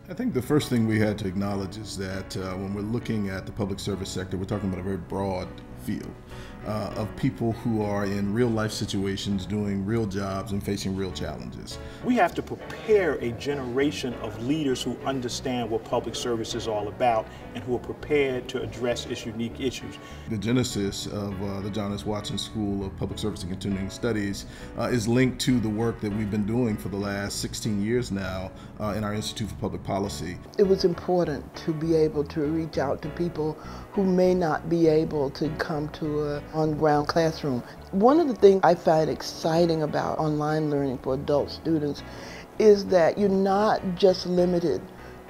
I think the first thing we had to acknowledge is that when we're looking at the public service sector, we're talking about a very broad field of people who are in real life situations, doing real jobs and facing real challenges. We have to prepare a generation of leaders who understand what public service is all about and who are prepared to address its unique issues. The genesis of the John S. Watson School of Public Service and Continuing Studies is linked to the work that we've been doing for the last 16 years now in our Institute for Public Policy. It was important to be able to reach out to people who may not be able to come to an on-ground classroom. One of the things I find exciting about online learning for adult students is that you're not just limited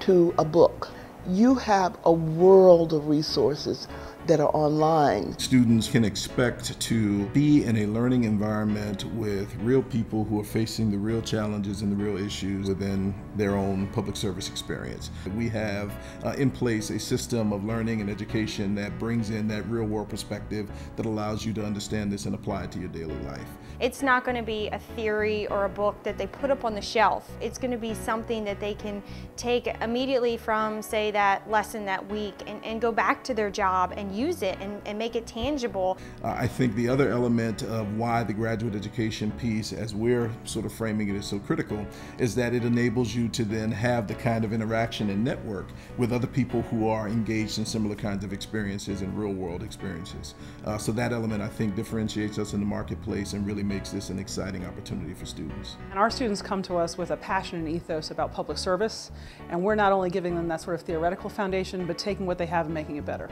to a book. You have a world of resources that are online. Students can expect to be in a learning environment with real people who are facing the real challenges and the real issues within their own public service experience. We have in place a system of learning and education that brings in that real world perspective that allows you to understand this and apply it to your daily life. It's not going to be a theory or a book that they put up on the shelf. It's going to be something that they can take immediately from, say, that lesson that week and go back to their job and use it and make it tangible. I think the other element of why the graduate education piece, as we're sort of framing it, is so critical is that it enables you to then have the kind of interaction and network with other people who are engaged in similar kinds of experiences and real world experiences. So that element, I think, differentiates us in the marketplace and really makes this an exciting opportunity for students. And our students come to us with a passion and ethos about public service, and we're not only giving them that sort of theoretical foundation, but taking what they have and making it better.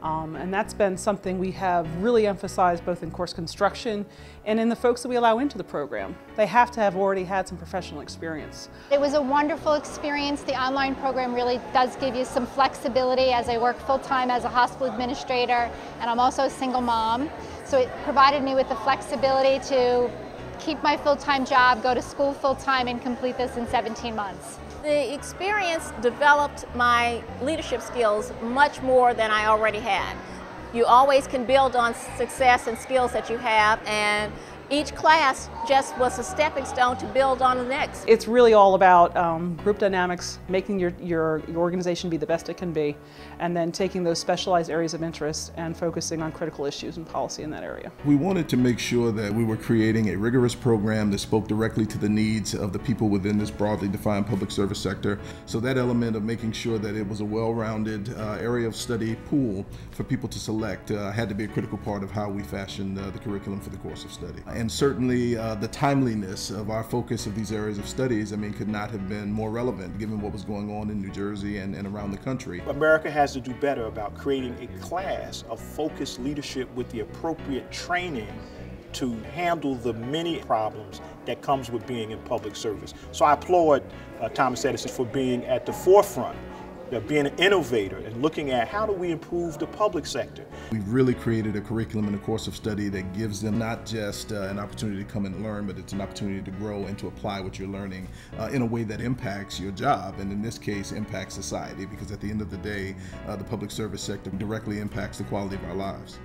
And that's been something we have really emphasized both in course construction and in the folks that we allow into the program. They have to have already had some professional experience. It was a wonderful experience. The online program really does give you some flexibility, as I work full-time as a hospital administrator, and I'm also a single mom. So it provided me with the flexibility to keep my full-time job, go to school full-time, and complete this in 17 months. The experience developed my leadership skills much more than I already had. You always can build on success and skills that you have, and each class just was a stepping stone to build on the next. It's really all about group dynamics, making your organization be the best it can be, and then taking those specialized areas of interest and focusing on critical issues and policy in that area. We wanted to make sure that we were creating a rigorous program that spoke directly to the needs of the people within this broadly defined public service sector. So that element of making sure that it was a well-rounded area of study pool for people to select had to be a critical part of how we fashioned the curriculum for the course of study. And certainly the timeliness of our focus of these areas of studies, could not have been more relevant given what was going on in New Jersey and around the country. America has to do better about creating a class of focused leadership with the appropriate training to handle the many problems that comes with being in public service. So I applaud Thomas Edison for being at the forefront, being an innovator and looking at how do we improve the public sector. We've really created a curriculum and a course of study that gives them not just an opportunity to come and learn, but it's an opportunity to grow and to apply what you're learning in a way that impacts your job, and in this case impacts society, because at the end of the day, the public service sector directly impacts the quality of our lives.